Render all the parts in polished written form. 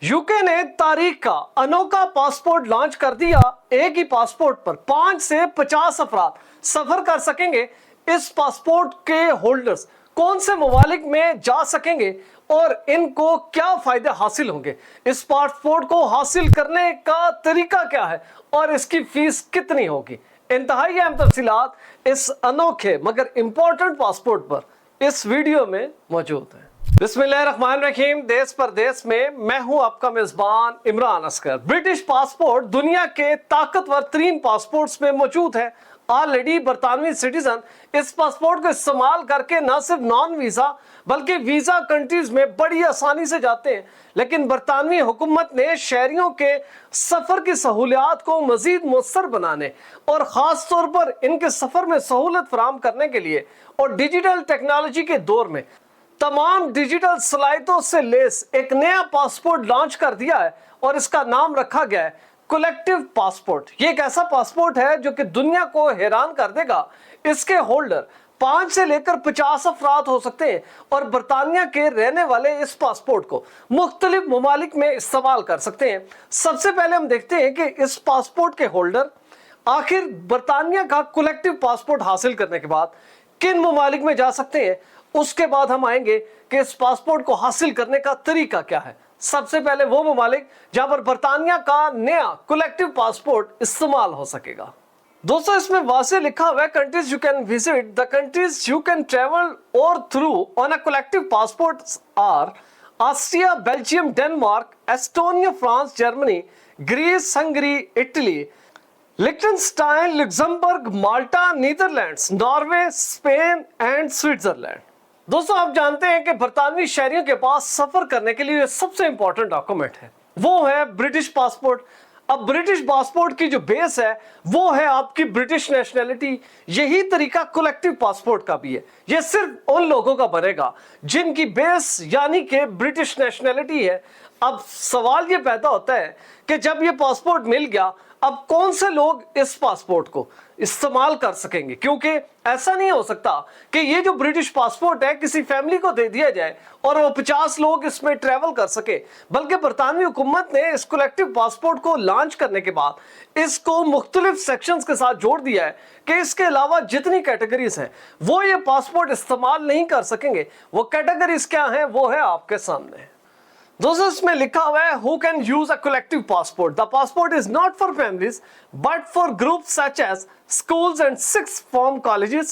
UK ने तारीख का अनोखा पासपोर्ट लॉन्च कर दिया। एक ही पासपोर्ट पर 5 से 50 अफराद सफर कर सकेंगे। इस पासपोर्ट के होल्डर्स कौन से ममालिक में जा सकेंगे और इनको क्या फायदे हासिल होंगे, इस पासपोर्ट को हासिल करने का तरीका क्या है और इसकी फीस कितनी होगी, इंतहाई अहम तफसीलात इस अनोखे मगर इंपॉर्टेंट पासपोर्ट पर इस वीडियो में मौजूद है। बिस्मिल्लाहिर्रहमानिर्रहीम। देश परदेश में मैं हूं आपका मेजबान इमरान असगर। ब्रिटिश पासपोर्ट दुनिया के ताकतवर तरीन पासपोर्ट्स में मौजूद है। ऑलरेडी बरतानवी सिटीजन इस पासपोर्ट को इस्तेमाल करके न सिर्फ नॉन वीजा बल्कि वीजा कंट्रीज में बड़ी आसानी से जाते हैं, लेकिन बरतानवी हुकूमत ने शहरियों के सफर की सहूलियात को मजीद मुयस्सर बनाने और खास तौर पर इनके सफर में सहूलत फराहम करने के लिए और डिजिटल टेक्नोलॉजी के दौर में तमाम डिजिटल सलाहियतों से लेस एक नया पासपोर्ट लॉन्च कर दिया है और इसका नाम रखा गया है कलेक्टिव पासपोर्ट। ये एक ऐसा पासपोर्ट है जो कि दुनिया को हैरान कर देगा। इसके होल्डर 5 से लेकर 50 अफराद हो सकते हैं और बरतानिया के रहने वाले इस पासपोर्ट को मुख्तलिफ ममालिक में इस्तेमाल कर सकते हैं। सबसे पहले हम देखते हैं कि इस पासपोर्ट के होल्डर आखिर बरतानिया का कलेक्टिव पासपोर्ट हासिल करने के बाद किन ममालिक में जा सकते हैं। उसके बाद हम आएंगे कि इस पासपोर्ट को हासिल करने का तरीका क्या है। सबसे पहले वो ममालिक जहां पर बरतानिया का नया कलेक्टिव पासपोर्ट इस्तेमाल हो सकेगा। दोस्तों, इसमें वाज़ेह लिखा हुआ है countries you can visit. The countries you can travel और through on a collective passport are Austria, Belgium, Denmark, Estonia, France, Germany, Greece, Hungary, Italy, Liechtenstein, Luxembourg, Malta, Netherlands, Norway, Spain and Switzerland. दोस्तों, आप जानते हैं कि बरतानवी शहरियों के पास सफर करने के लिए सबसे इंपॉर्टेंट डॉक्यूमेंट है, वो है ब्रिटिश पासपोर्ट। अब ब्रिटिश पासपोर्ट की जो बेस है वो है आपकी ब्रिटिश नेशनैलिटी। यही तरीका कलेक्टिव पासपोर्ट का भी है। ये सिर्फ उन लोगों का बनेगा जिनकी बेस यानी कि ब्रिटिश नेशनैलिटी है। अब सवाल ये पैदा होता है कि जब ये पासपोर्ट मिल गया, अब कौन से लोग इस पासपोर्ट को इस्तेमाल कर सकेंगे, क्योंकि ऐसा नहीं हो सकता कि ये जो ब्रिटिश पासपोर्ट है किसी फैमिली को दे दिया जाए और वो 50 लोग इसमें ट्रैवल कर सके, बल्कि बरतानवी हुकूमत ने इस कलेक्टिव पासपोर्ट को लॉन्च करने के बाद इसको मुख्तलिफ सेक्शंस के साथ जोड़ दिया है कि इसके अलावा जितनी कैटेगरीज हैं वो ये पासपोर्ट इस्तेमाल नहीं कर सकेंगे। वो कैटेगरीज क्या हैं वो है आपके सामने। दोस्तों, इसमें लिखा हुआ है who can use a collective passport. The passport is not for families but for groups such as schools and sixth form colleges,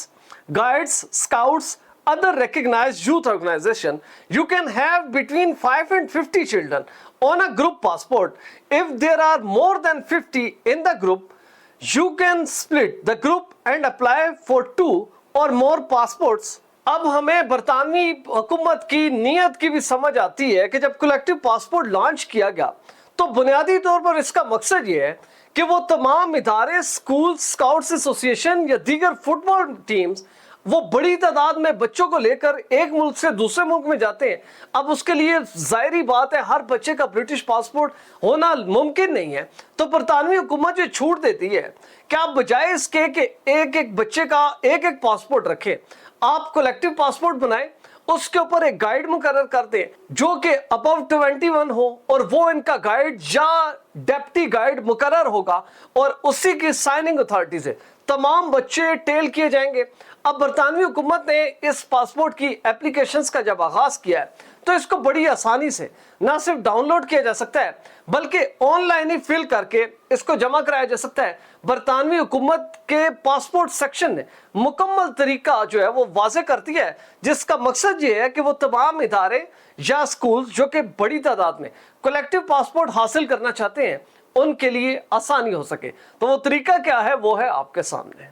guides, scouts, other recognized youth organization. You can have between 5 and 50 children on a group passport. If there are more than 50 in the group, you can split the group and apply for 2 or more passports. अब हमें बरतानवी हुकूमत की नीयत की भी समझ आती है कि जब कलेक्टिव पासपोर्ट लॉन्च किया गया तो बुनियादी तौर पर इसका मकसद ये है कि वो तमाम इदारे, स्कूल, स्काउट्स एसोसिएशन या दीगर फुटबॉल टीम्स वो बड़ी तादाद में बच्चों को लेकर एक मुल्क से दूसरे मुल्क में जाते हैं। अब उसके लिए जाहिर बात है हर बच्चे का ब्रिटिश पासपोर्ट होना मुमकिन नहीं है, तो बरतानवी हुकूमत जो छूट देती है कि आप बजाय इसके कि एक एक बच्चे का एक एक पासपोर्ट रखें, आप कलेक्टिव पासपोर्ट बनाएं, उसके ऊपर एक गाइड मुकर्रर कर दें जो कि अबव 21 हो और वो इनका गाइड या डेप्टी गाइड मुकर्रर होगा और उसी की साइनिंग अथॉरिटी से तमाम बच्चे टेल किए जाएंगे। अब बरतानवी हुकूमत ने इस पासपोर्ट की एप्लीकेशंस का जब आगाज किया है तो इसको बड़ी आसानी से ना सिर्फ डाउनलोड किया जा सकता है बल्कि ऑनलाइन ही फिल करके इसको जमा कराया जा सकता है। बरतानवी हुकूमत के पासपोर्ट सेक्शन ने मुकम्मल तरीका जो है वो वाज़ेह कर दिया है, जिसका मकसद ये है कि वो तमाम इदारे या स्कूल जो कि बड़ी तादाद में कलेक्टिव पासपोर्ट हासिल करना चाहते हैं उनके लिए आसानी हो सके। तो वो तरीका क्या है वो है आपके सामने।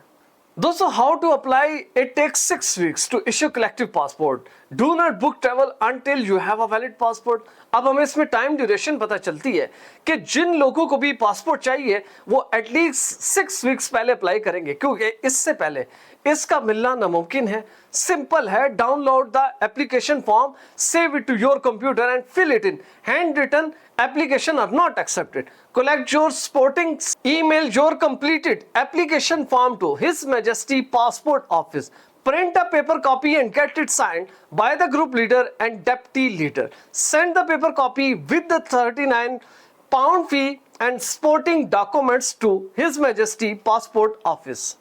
दोस्तों, how to apply, it takes 6 weeks to issue collective passport. Do not book travel until you have a valid passport. अब हमें इसमें टाइम ड्यूरेशन पता चलती है कि जिन लोगों को भी पासपोर्ट चाहिए वो एटलीस्ट 6 weeks पहले अप्लाई करेंगे, क्योंकि इससे पहले इसका मिलना नामुमकिन है। सिंपल है, download the application form, save it to your computer and fill it in. Handwritten application are not accepted. Collect your supporting, email your completed application form to His Majesty Passport Office, print a paper copy and get it signed by the group leader and deputy leader. Send the paper copy with the 39 pound fee and sporting documents to His Majesty Passport Office.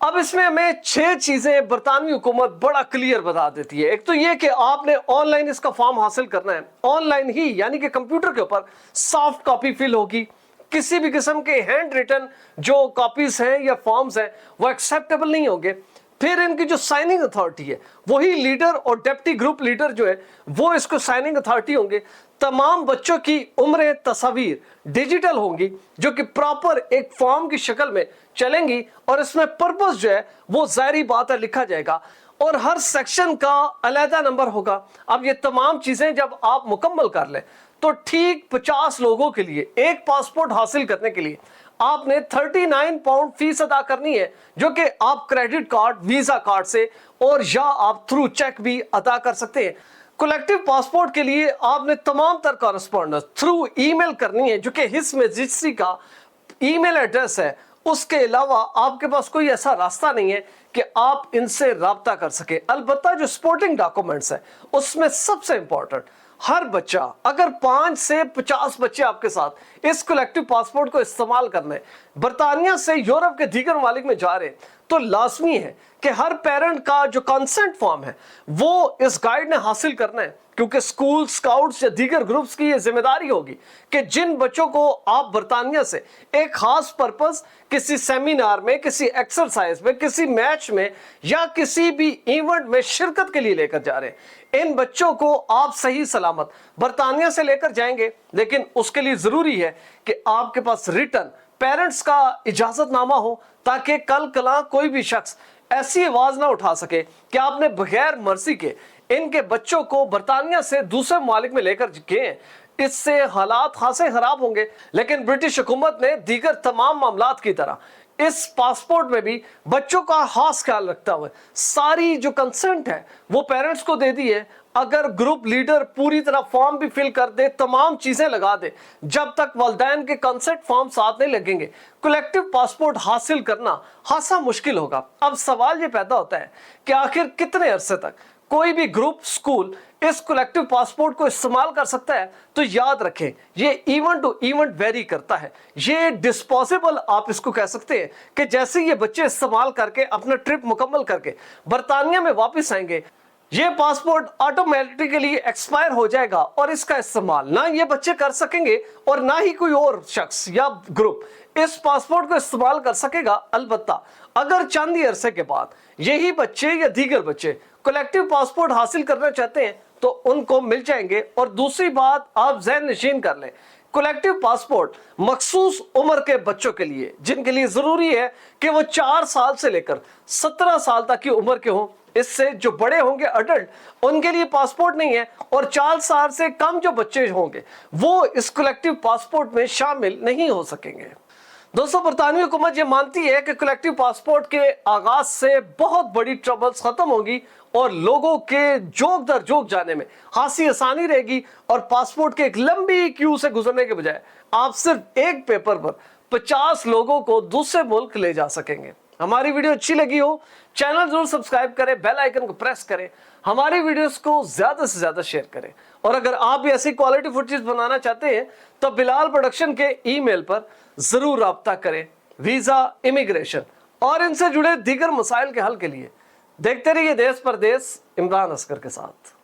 अब इसमें हमें 6 चीजें बरतानवी हुकूमत बड़ा clear बता देती है। एक तो ये कि आपने ऑनलाइन इसका फॉर्म हासिल करना है, ऑनलाइन ही, यानी कि कंप्यूटर के ऊपर सॉफ्ट कॉपी फिल होगी। किसी भी किस्म के हैंड रिटन जो कॉपीज हैं या फॉर्म्स हैं वो एक्सेप्टेबल नहीं होंगे। फिर इनकी जो साइनिंग अथॉरिटी है वही लीडर और डेप्टी ग्रुप लीडर जो है वो इसको साइनिंग अथॉरिटी होंगे। तमाम बच्चों की उम्रें तस्वीर डिजिटल होंगी जो कि प्रॉपर एक फॉर्म की शक्ल में चलेंगी और इसमें पर्पस जो है वो जाहिर बात है लिखा जाएगा और हर सेक्शन का अलहदा नंबर होगा। अब ये तमाम चीजें जब आप मुकम्मल कर लें तो ठीक 50 लोगों के लिए एक पासपोर्ट हासिल करने के लिए आपने 39 पाउंड फीस अदा करनी है, जो कि आप क्रेडिट कार्ड, वीजा कार्ड से और या आप थ्रू चेक भी अदा कर सकते हैं। कलेक्टिव पासपोर्ट के लिए आपने तमाम तर कॉरेस्पॉन्डेंस थ्रू ईमेल करनी है, जो कि हिज मैजेस्टी का ईमेल एड्रेस है। उसके अलावा आपके पास कोई ऐसा रास्ता नहीं है कि आप इनसे राब्ता कर सके। अलबत्ता जो स्पोर्टिंग डॉक्यूमेंट्स है उसमें सबसे इंपॉर्टेंट, हर बच्चा, अगर 5 से 50 बच्चे आपके साथ इस कलेक्टिव पासपोर्ट को इस्तेमाल करने बरतानिया से यूरोप के दीगर ममालिक में जा रहे हैं तो लाजमी है कि हर पेरेंट का जो कंसेंट फॉर्म है वो इस गाइड ने हासिल करना है, क्योंकि स्कूल, स्काउट्स या दीगर ग्रुप्स की ये जिम्मेदारी होगी कि जिन बच्चों को आप बरतानिया से एक खास पर्पस, किसी सेमिनार में, किसी एक्सरसाइज में, किसी मैच में या किसी भी इवेंट में शिरकत के लिए लेकर जा रहे हैं, इन बच्चों को आप सही सलामत बरतानिया से लेकर जाएंगे। लेकिन उसके लिए जरूरी है कि आपके पास रिटर्न पेरेंट्स का इजाजतनामा हो, ताकि कल कला कोई भी शख्स ऐसी आवाज ना उठा सके कि आपने बगैर मर्जी के इनके बच्चों को बरतानिया से दूसरे ममालिक में लेकर गए। इससे हालात खासे खराब होंगे। लेकिन ब्रिटिश हुकूमत ने दीगर तमाम मामलात की तरह इस पासपोर्ट में भी बच्चों का खास ख्याल रखता हुआ सारी जो कंसेंट है वो पेरेंट्स को दे दी है। अगर ग्रुप लीडर पूरी तरह फॉर्म भी फिल कर दे, तमाम चीजें लगा दे, जब तक वालिदैन के कंसेंट फॉर्म साथ नहीं लगेंगे कलेक्टिव पासपोर्ट हासिल करना खासा मुश्किल होगा। अब सवाल ये पैदा होता है कि आखिर कितने अरसे तक कोई भी ग्रुप, स्कूल इस कलेक्टिव पासपोर्ट को इस्तेमाल कर सकता है। तो याद रखें, ये इवेंट टू इवेंट वेरी करता है। ये डिस्पोजेबल आप इसको कह सकते हैं कि जैसे ये बच्चे इस्तेमाल करके अपना ट्रिप मुकम्मल करके बरतानिया में वापस आएंगे, ये पासपोर्ट ऑटोमेटिकली एक्सपायर हो जाएगा और इसका इस्तेमाल ना ये बच्चे कर सकेंगे और ना ही कोई और शख्स या ग्रुप इस पासपोर्ट को इस्तेमाल कर सकेगा। अलबत्ता अगर चंद ही अरसे के बाद यही बच्चे या दीगर बच्चे कलेक्टिव पासपोर्ट हासिल करना चाहते हैं तो उनको मिल जाएंगे। और दूसरी बात आप ज़हन नशीन कर लें, कलेक्टिव पासपोर्ट मखसूस उम्र के बच्चों के लिए, जिनके लिए जरूरी है कि वो 4 साल से लेकर 17 साल तक की उम्र के हों। इससे जो बड़े होंगे अडल्ट, उनके लिए पासपोर्ट नहीं है और 4 साल से कम जो बच्चे होंगे वो इस कलेक्टिव पासपोर्ट में शामिल नहीं हो सकेंगे। दोस्तों, बरतानवी हुकूमत ये मानती है कि कलेक्टिव पासपोर्ट के आगाज से बहुत बड़ी ट्रबल्स खत्म होगी और लोगों के जोक दर जोक जाने में खासी आसानी रहेगी और पासपोर्ट के एक लंबी क्यू से गुजरने के बजाय आप सिर्फ एक पेपर पर 50 लोगों को दूसरे मुल्क ले जा सकेंगे। हमारी वीडियो अच्छी लगी हो, चैनल जरूर सब्सक्राइब करें, बेल आइकन को प्रेस करें, हमारी वीडियोस को ज्यादा से ज्यादा शेयर करें। और अगर आप भी ऐसी क्वालिटी फुटेज बनाना चाहते हैं तो बिलाल प्रोडक्शन के ईमेल पर जरूर राब्ता करें। वीजा, इमिग्रेशन और इनसे जुड़े दीगर मसाइल के हल के लिए देखते रहिए देश परदेश इमरान असगर के साथ।